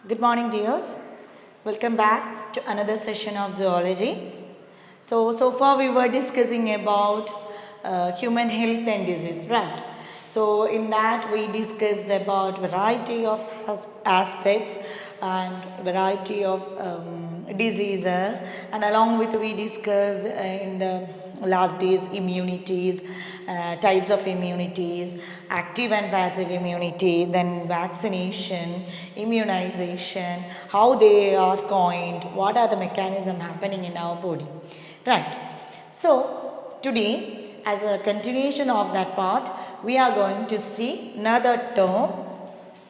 Good morning, dears. Welcome back to another session of zoology. So far we were discussing about human health and disease, right? So in that we discussed about variety of aspects and variety of diseases, and along with we discussed in the last days immunities, types of immunities, active and passive immunity, then vaccination, immunization, how they are coined, what are the mechanism happening in our body, right? So today, as a continuation of that part, we are going to see another term,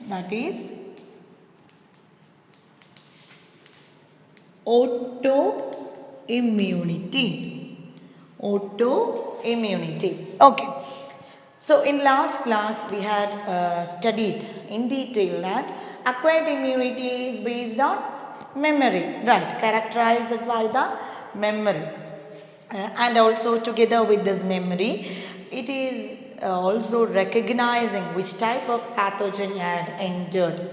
that is autoimmunity. Autoimmunity. Okay. So in last class we had studied in detail that acquired immunity is based on memory, right? Characterized by the memory. And also together with this memory, it is also recognizing which type of pathogen had entered,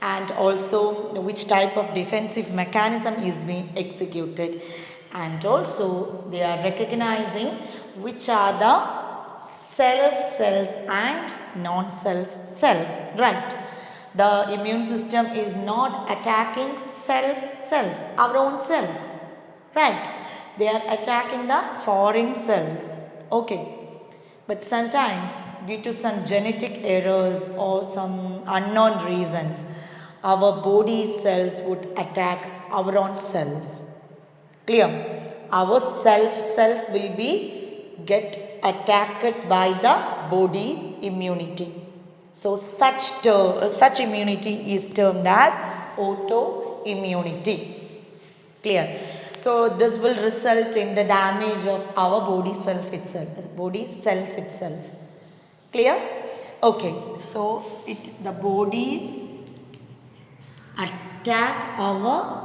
and also which type of defensive mechanism is being executed, and also they are recognizing which are the self cells and non-self cells, right? The immune system is not attacking self cells, our own cells, right? They are attacking the foreign cells, okay? But sometimes due to some genetic errors or some unknown reasons, our body cells would attack our own cells. Clear? Our self cells will be get attacked by the body immunity. So such immunity is termed as autoimmunity. Clear? So this will result in the damage of our body self itself. Clear? Okay. So the body attack our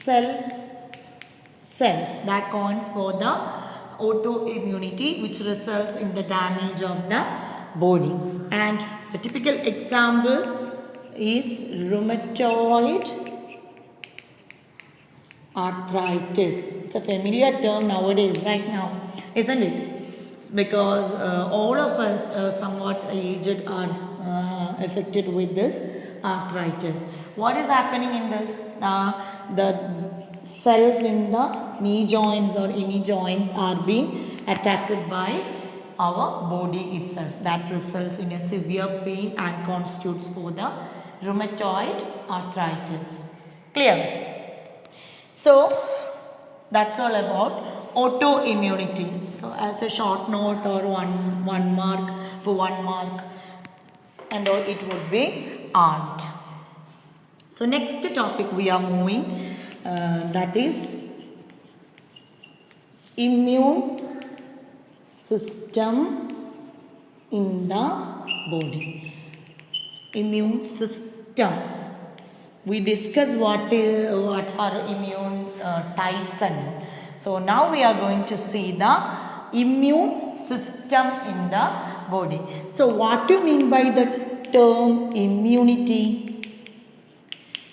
self cells, that counts for the autoimmunity, which results in the damage of the body. And a typical example is rheumatoid arthritis. It's a familiar term nowadays, right now, isn't it? Because all of us somewhat aged are affected with this arthritis. What is happening in this? The cells in the knee joints or any joints are being attacked by our body itself. That results in a severe pain and constitutes for the rheumatoid arthritis. Clear? So that's all about autoimmunity. So as a short note or one mark, for 1 mark and all, it would be asked. So next topic we are moving, that is immune system in the body. Immune system. We discussed what are immune types, and so now we are going to see the immune system in the body. So what do you mean by the term immunity?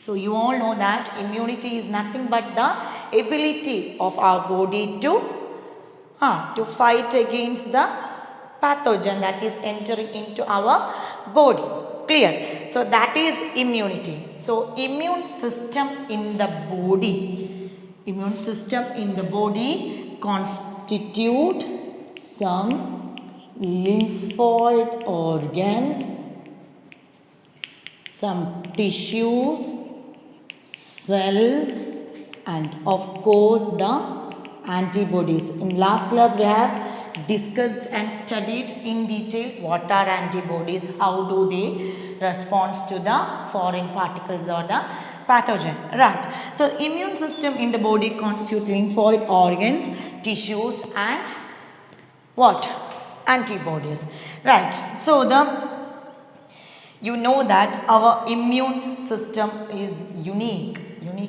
So you all know that immunity is nothing but the ability of our body to fight against the pathogen that is entering into our body. Clear? So that is immunity. So immune system in the body constitute some lymphoid organs, some tissues, cells, and of course the antibodies. In last class we have discussed and studied in detail what are antibodies, how do they respond to the foreign particles or the pathogen, right? So immune system in the body constitute lymphoid organs, tissues, and what? Antibodies, right? So you know that our immune system is unique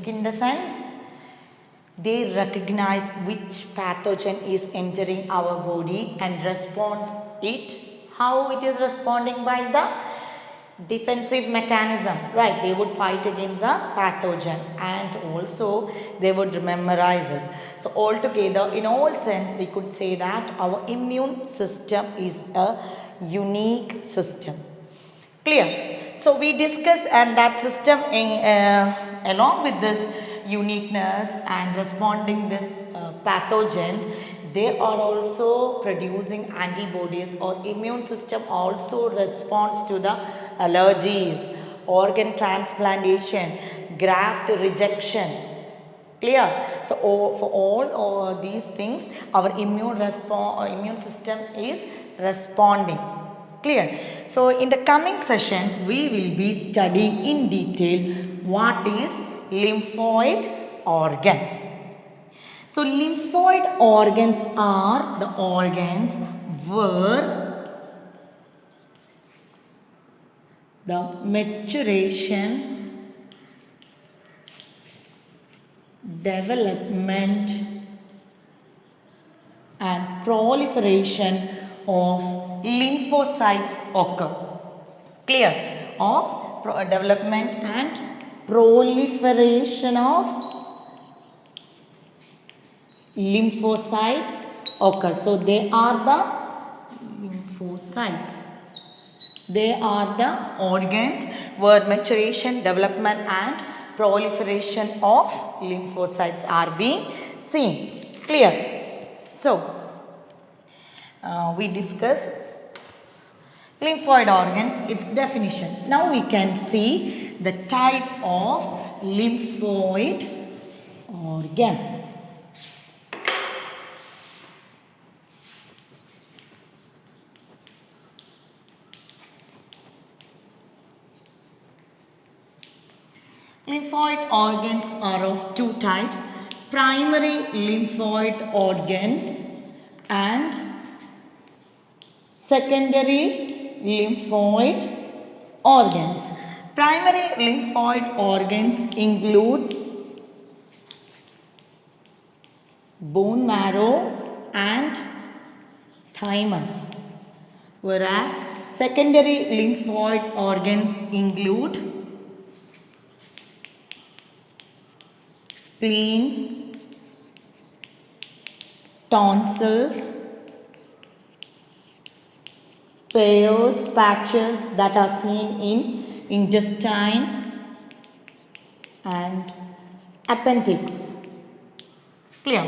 in the sense they recognize which pathogen is entering our body and responds it. How it is responding? By the defensive mechanism, right? They would fight against the pathogen and also they would memorize it. So altogether, in all sense, we could say that our immune system is a unique system. Clear? So we discuss and that system along with this uniqueness and responding this pathogens, they are also producing antibodies, or immune system also responds to the allergies, organ transplantation, graft rejection. Clear? So for all these things, our immune system is responding. Clear? So in the coming session, we will be studying in detail what is lymphoid organ. So lymphoid organs are the organs where the maturation, development and proliferation of lymphocytes occur. Clear? Of development and proliferation of lymphocytes occur. So they are the lymphocytes. They are the organs where maturation, development and proliferation of lymphocytes are being seen. Clear? So we discuss lymphoid organs, its definition. Now we can see the type of lymphoid organ. Lymphoid organs are of two types: primary lymphoid organs and secondary lymphoid organs. Primary lymphoid organs includes bone marrow and thymus, whereas secondary lymphoid organs include spleen, tonsils, Peyer's patches that are seen in intestine and appendix. Clear?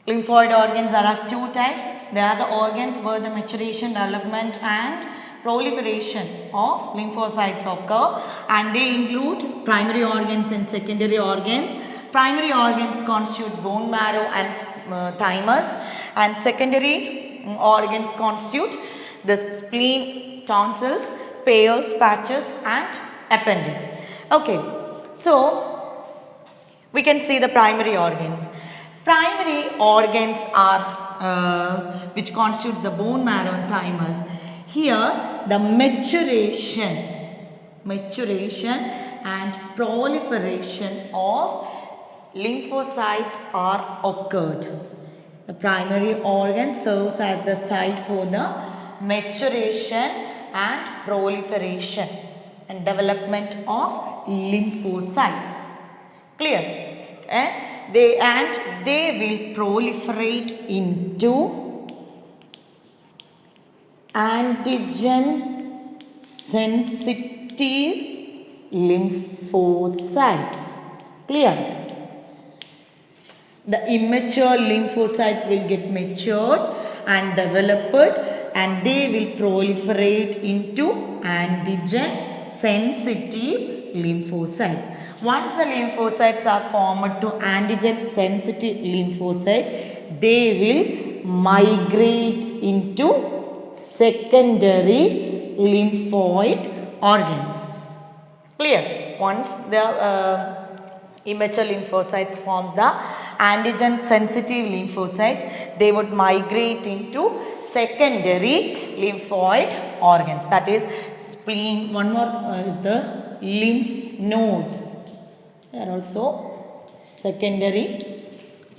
Lymphoid organs are of two types. They are the organs where the maturation, development and proliferation of lymphocytes occur, and they include primary organs and secondary organs. Primary organs constitute bone marrow and thymus, and secondary organs constitute the spleen, tonsils, Peyer's patches and appendix. Okay, so we can see the primary organs. Primary organs are which constitutes the bone marrow and thymus. Here the maturation and proliferation of lymphocytes are occurred. The primary organ serves as the site for the maturation and proliferation and development of lymphocytes. Clear? They will proliferate into antigen sensitive lymphocytes. Clear? The immature lymphocytes will get matured and developed, and they will proliferate into antigen sensitive lymphocytes. Once the lymphocytes are formed to antigen sensitive lymphocyte, they will migrate into secondary lymphoid organs. Clear? Once the immature lymphocytes forms the antigen sensitive lymphocytes, they would migrate into secondary lymphoid organs, that is spleen. One more is the lymph nodes. They are also secondary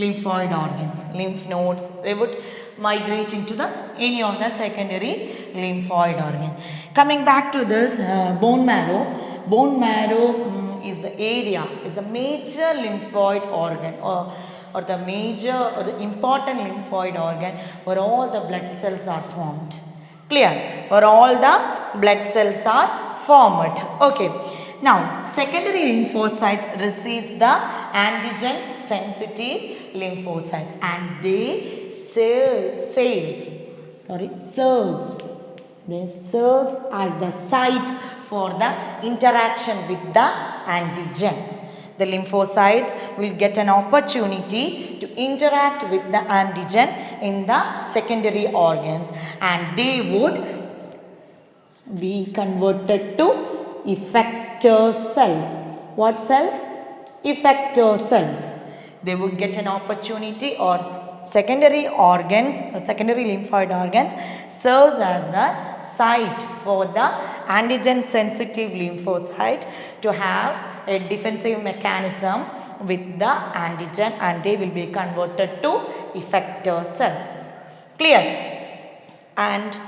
lymphoid organs, lymph nodes, they would migrate into the any of the secondary lymphoid organ. Coming back to this bone marrow, is the area, is the major lymphoid organ, or the major or the important lymphoid organ where all the blood cells are formed. Clear? Where all the blood cells are formed. Okay. Now, secondary lymphocytes receives the antigen sensitive lymphocytes and they serves as the site for the interaction with the antigen. The lymphocytes will get an opportunity to interact with the antigen in the secondary organs and they would be converted to effector cells. What cells? Effector cells. They would get an opportunity, or secondary organs, secondary lymphoid organs serves as the site for the antigen sensitive lymphocyte to have a defensive mechanism with the antigen and they will be converted to effector cells. Clear? And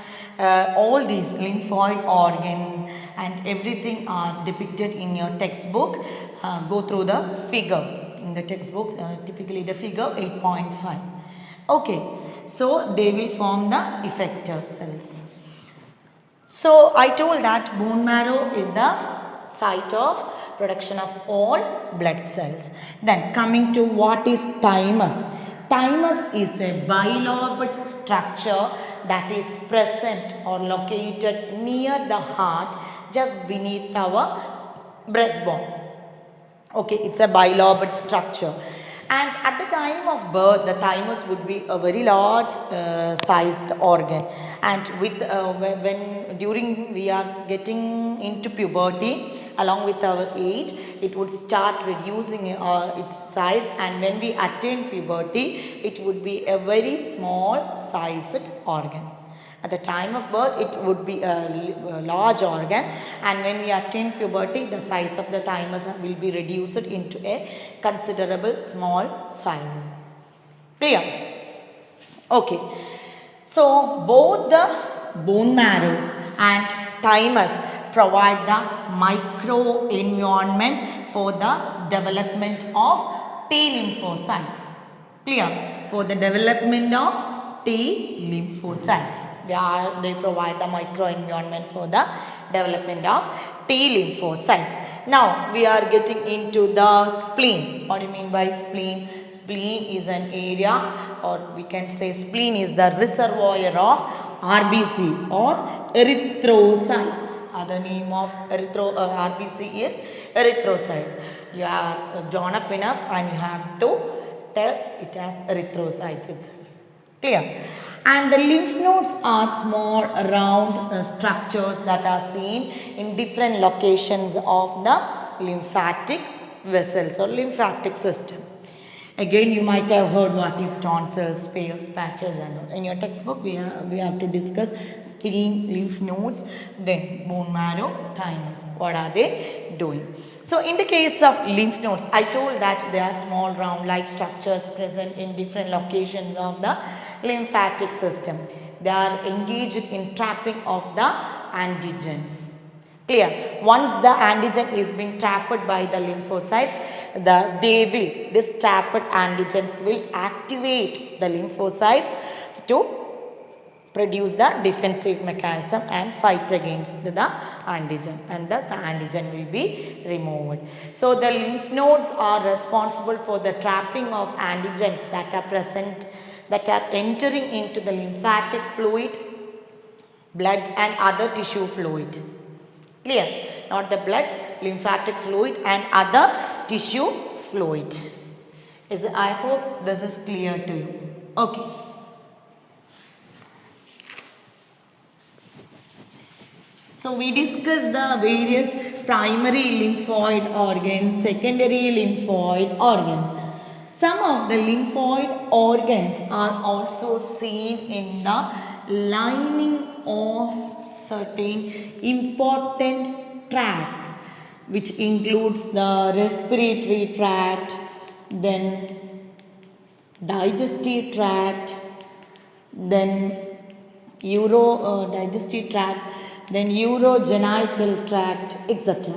all these lymphoid organs and everything are depicted in your textbook. Go through the figure in the textbook, typically the figure 8.5. Okay, so they will form the effector cells. So I told that bone marrow is the site of production of all blood cells. Then coming to what is thymus. Thymus is a bilobed structure that is present or located near the heart just beneath our breastbone. Okay, it's a bilobed structure. And at the time of birth, the thymus would be a very large sized organ. And with when during we are getting into puberty, along with our age, it would start reducing its size. And when we attain puberty, it would be a very small sized organ. At the time of birth, it would be a large organ, and when we attain puberty, the size of the thymus will be reduced into a considerable small size. Clear? Okay. So, both the bone marrow and thymus provide the microenvironment for the development of T lymphocytes. Clear? For the development of T lymphocytes. They provide the microenvironment for the development of T lymphocytes. Now we are getting into the spleen. What do you mean by spleen? Spleen is an area, or we can say spleen is the reservoir of RBC or erythrocytes. Other name of RBC is erythrocytes. You are drawn up enough and you have to tell it as erythrocytes itself. Clear? And the lymph nodes are small round structures that are seen in different locations of the lymphatic vessels or lymphatic system. Again, you might have heard what is tonsils, spales, patches, and in your textbook we have to discuss spleen, lymph nodes, then bone marrow, thymus. What are they doing? So in the case of lymph nodes, I told that they are small round like structures present in different locations of the lymphatic system. They are engaged in trapping of the antigens. Clear? Once the antigen is being trapped by the lymphocytes, this trapped antigens will activate the lymphocytes to produce the defensive mechanism and fight against the antigen, and thus the antigen will be removed. So the lymph nodes are responsible for the trapping of antigens that are present, that are entering into the lymphatic fluid, blood and other tissue fluid. Clear? Not the blood, lymphatic fluid and other tissue fluid. I hope this is clear to you. Okay. So we discussed the various primary lymphoid organs, secondary lymphoid organs. Some of the lymphoid organs are also seen in the lining of certain important tracts, which includes the respiratory tract, then digestive tract, then digestive tract, then urogenital tract, etc.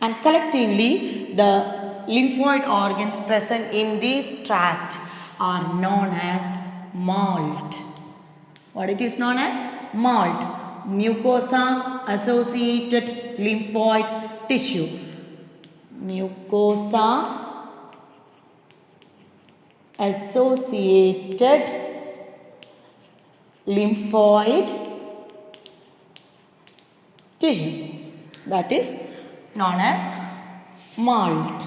And collectively, the lymphoid organs present in this tract are known as MALT. What it is known as? MALT, mucosa associated lymphoid tissue. Mucosa associated lymphoid tissue, that is known as MALT.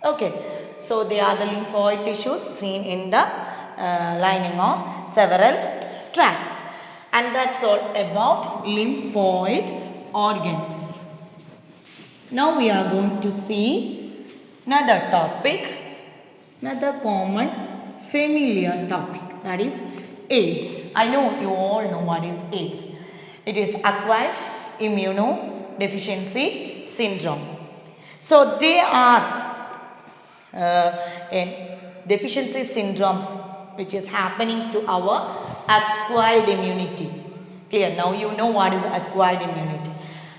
Okay, so they are the lymphoid tissues seen in the lining of several tracts, and that's all about lymphoid organs. Now we are going to see another topic, another common familiar topic, that is AIDS. I know you all know what is AIDS. It is acquired immunodeficiency syndrome. So they are a deficiency syndrome which is happening to our acquired immunity. Clear? Now you know what is acquired immunity.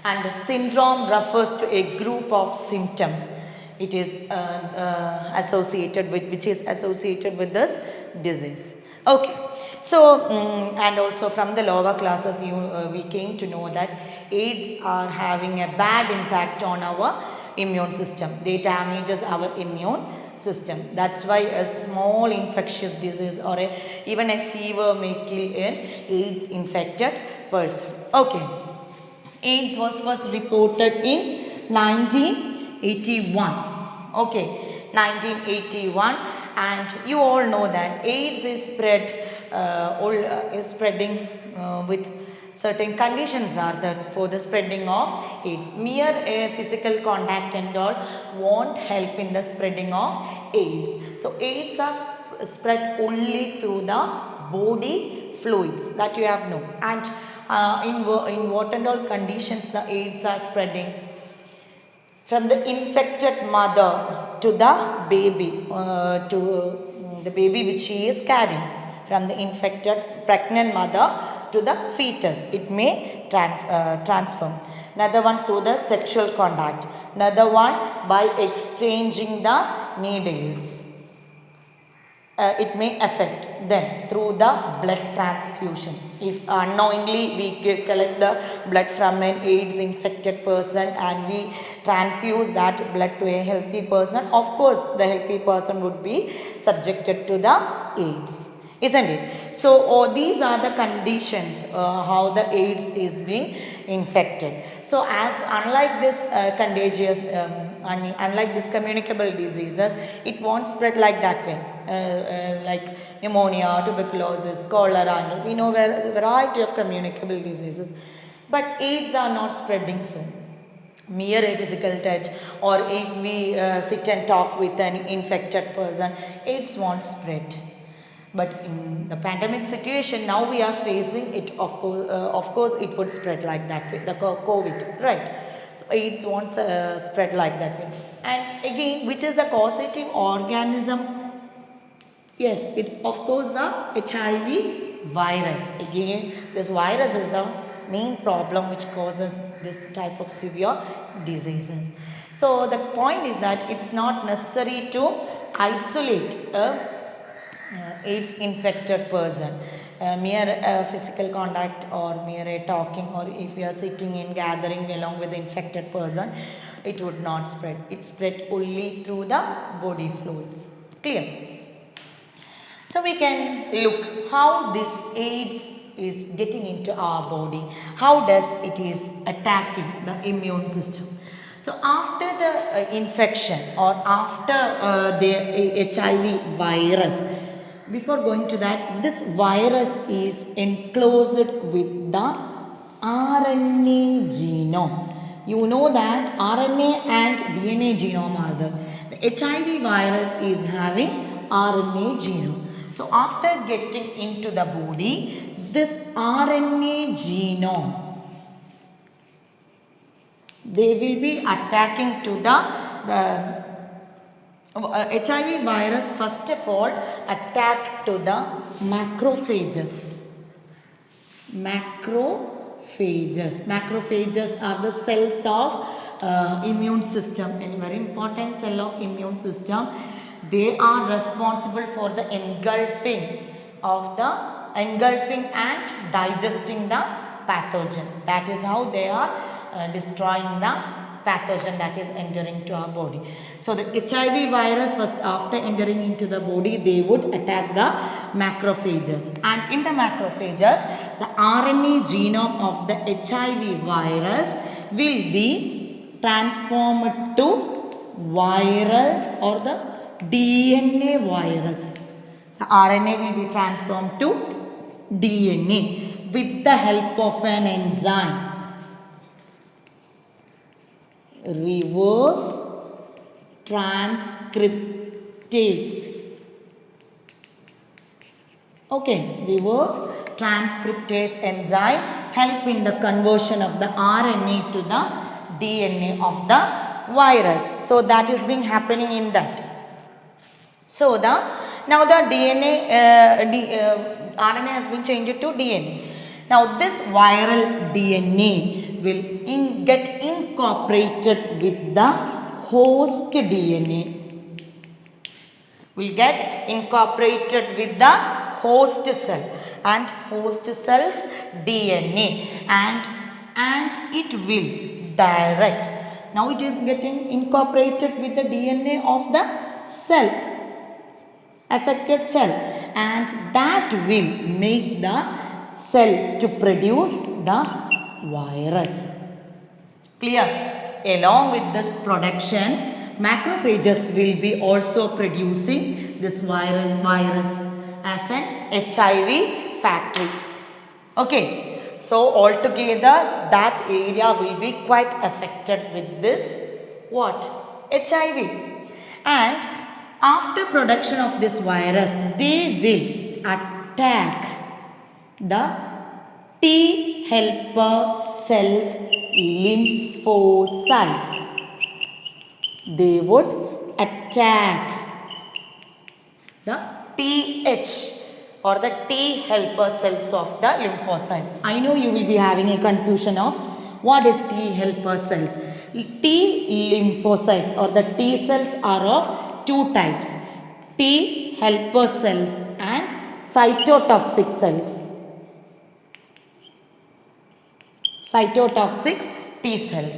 And the syndrome refers to a group of symptoms. It is associated with, which is associated with this disease. Okay, so and also from the lower classes we came to know that AIDS are having a bad impact on our immune system. They damages our immune system. That's why a small infectious disease or even a fever may kill an AIDS infected person. Okay, AIDS was first reported in 1981. Okay, 1981, and you all know that AIDS is spreading with certain conditions are there for the spreading of AIDS. Mere physical contact and all won't help in the spreading of AIDS. So AIDS are spread only through the body fluids, that you have known, and in what and all conditions the AIDS are spreading? From the infected mother to the baby, which she is carrying. From the infected pregnant mother to the fetus, it may transform. Another one through the sexual contact. Another one by exchanging the needles. It may affect then through the blood transfusion. If unknowingly we collect the blood from an AIDS infected person and we transfuse that blood to a healthy person, of course the healthy person would be subjected to the AIDS, isn't it? So these are the conditions how the AIDS is being infected. So as unlike this contagious, unlike this communicable diseases, it won't spread like that way. Like pneumonia, tuberculosis, cholera, we know a variety of communicable diseases, but AIDS are not spreading so. Mere a physical touch, or if we sit and talk with an infected person, AIDS won't spread. But in the pandemic situation now we are facing it, of course it would spread like that way, the COVID, right? So AIDS won't spread like that way. And again, which is the causative organism? Yes, it's of course the HIV virus. Again, this virus is the main problem which causes this type of severe diseases. So the point is that it's not necessary to isolate a AIDS infected person. Mere physical contact or mere talking, or if you are sitting in gathering along with the infected person, it would not spread. It spread only through the body fluids. Clear? So we can look how this AIDS is getting into our body. How does it is attacking the immune system? So after the infection or after the HIV virus, before going to that, this virus is enclosed with the RNA genome. You know that RNA and DNA genome are there. The HIV virus is having RNA genome. So after getting into the body, this RNA genome, they will be attacking to the HIV virus first of all attack to the macrophages. Macrophages are the cells of immune system, a very important cell of immune system. They are responsible for the engulfing and digesting the pathogen. That is how they are destroying the pathogen that is entering to our body. So the HIV virus was after entering into the body, they would attack the macrophages, and in the macrophages the RNA genome of the HIV virus will be transformed to viral or the DNA virus. The RNA will be transformed to DNA with the help of an enzyme, reverse transcriptase. Okay, reverse transcriptase enzyme help in the conversion of the RNA to the DNA of the virus. So that is being happening in that. So now the RNA has been changed to DNA. Now this viral DNA will get incorporated with the host DNA. Will get incorporated with the host cell and host cell's DNA, and it will direct. Now it is getting incorporated with the DNA of the cell, affected cell, and that will make the cell to produce the virus. Clear? Along with this production, macrophages will be also producing this virus as an HIV factory. Okay, so altogether that area will be quite affected with this HIV, and after production of this virus, they will attack the T helper cells lymphocytes. They would attack the TH or the T helper cells of the lymphocytes. I know you will be having a confusion of what is T helper cells. T lymphocytes or the T cells are of two types, T helper cells and cytotoxic cells. Cytotoxic T cells.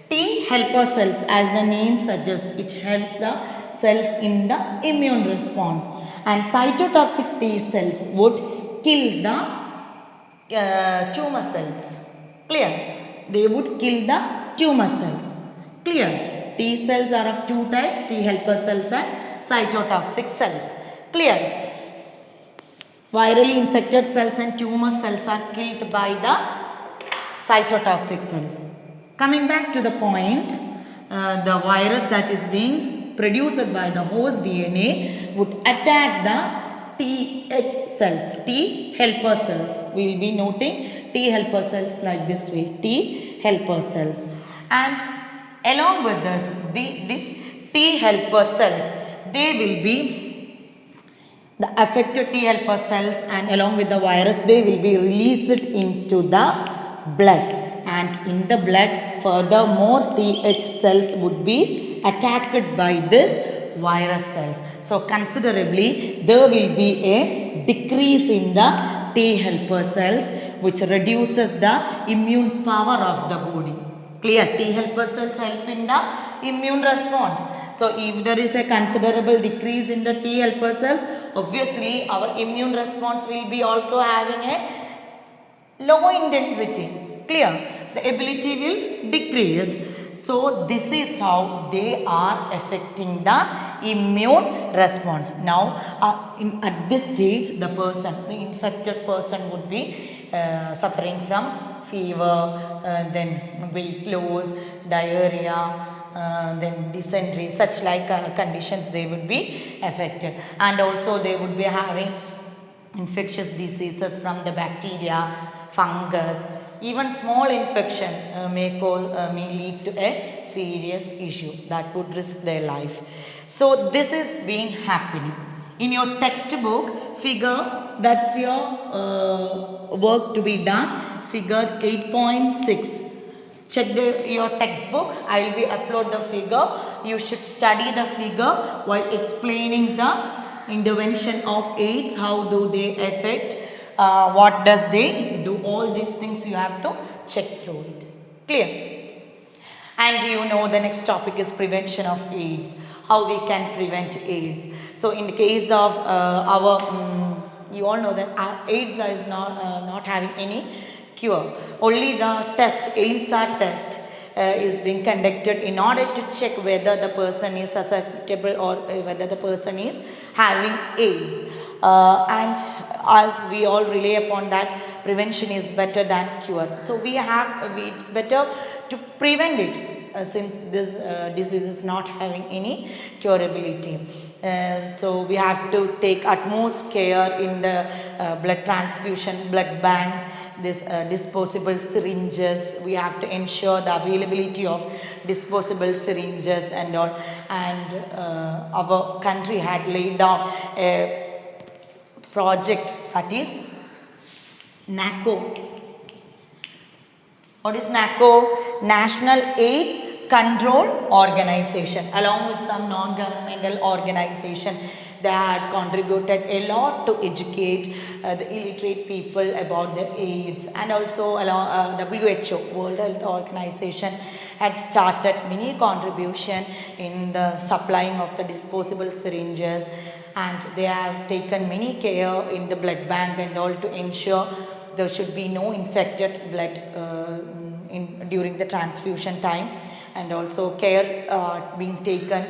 T helper cells, as the name suggests, it helps the cells in the immune response, and cytotoxic T cells would kill the tumor cells. Clear? They would kill the tumor cells. Clear? T cells are of two types, T helper cells and cytotoxic cells. Clear? Virally infected cells and tumor cells are killed by the cytotoxic cells. Coming back to the point, the virus that is being produced by the host DNA would attack the TH cells, T helper cells. We will be noting T helper cells like this way, T helper cells. And along with this T helper cells, they will be the affected T helper cells, and along with the virus, they will be released into the blood. And in the blood, furthermore, TH cells would be attacked by this virus cells. So considerably, there will be a decrease in the T helper cells, which reduces the immune power of the body. Clear? T helper cells help in the immune response. So if there is a considerable decrease in the T helper cells, obviously our immune response will be also having a low intensity. Clear? The ability will decrease. So this is how they are affecting the immune response. Now at this stage, the infected person would be suffering from fever, then weight loss, diarrhea, then dysentery, such like conditions they would be affected. And also they would be having infectious diseases from the bacteria, fungus, Even small infection may lead to a serious issue that would risk their life. So this is being happening. In your textbook, figure, that's your work to be done, figure 8.6. Check your textbook. I will be upload the figure. You should study the figure while explaining the intervention of AIDS. How do they affect? What does they do? All these things you have to check through it. Clear? And you know the next topic is prevention of AIDS. How we can prevent AIDS. So in the case of you all know that AIDS is not having any cure. Only the test, ELISA test, is being conducted in order to check whether the person is susceptible or whether the person is having AIDS. And as we all rely upon that, prevention is better than cure. So it's better to prevent it. Since this disease is not having any curability. So we have to take utmost care in the blood transfusion, blood banks, this disposable syringes. We have to ensure the availability of disposable syringes and all. And our country had laid down a project, that is NACO. What is NACO? National AIDS Control Organization. Along with some non-governmental organization, they had contributed a lot to educate the illiterate people about the AIDS. And also WHO, World Health Organization, had started many contribution in the supplying of the disposable syringes, and they have taken many care in the blood bank and all to ensure there should be no infected blood during the transfusion time, and also care being taken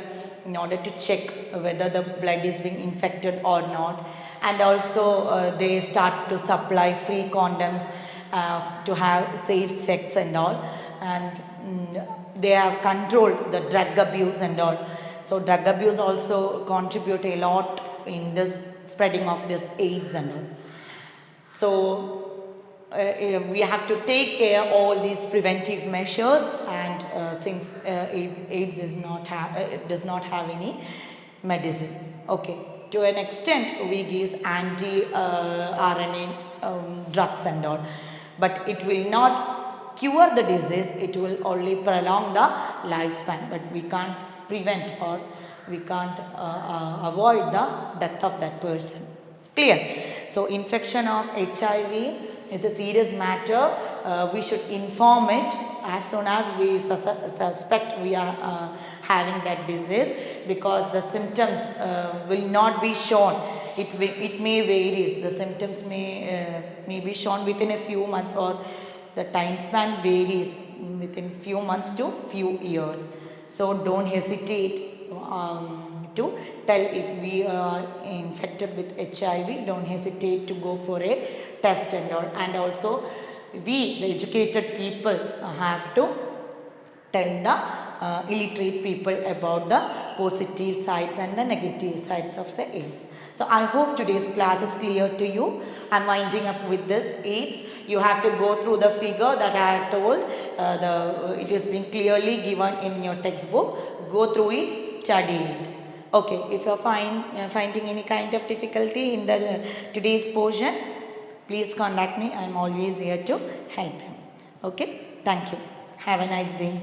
in order to check whether the blood is being infected or not. And also they start to supply free condoms to have safe sex and all. And they have controlled the drug abuse and all. So drug abuse also contribute a lot in this spreading of this AIDS and all. So we have to take care of all these preventive measures, and since AIDS does not have any medicine. Okay, to an extent we give anti-RNA drugs and all, but it will not cure the disease, it will only prolong the lifespan, but we can't prevent or we can't avoid the death of that person. Clear? So infection of HIV is a serious matter. We should inform it as soon as we suspect we are having that disease, because the symptoms will not be shown. It may vary. The symptoms may be shown within a few months, or the time span varies within few months to few years. So don't hesitate to tell if we are infected with HIV. Don't hesitate to go for a test and all. And also we, the educated people, have to tell the illiterate people about the positive sides and the negative sides of the AIDS. So I hope today's class is clear to you. I am winding up with this AIDS. You have to go through the figure that I have told. It has been clearly given in your textbook. Go through it, study it. Okay, if you are finding any kind of difficulty in the today's portion, please contact me. I am always here to help you. Okay, thank you. Have a nice day.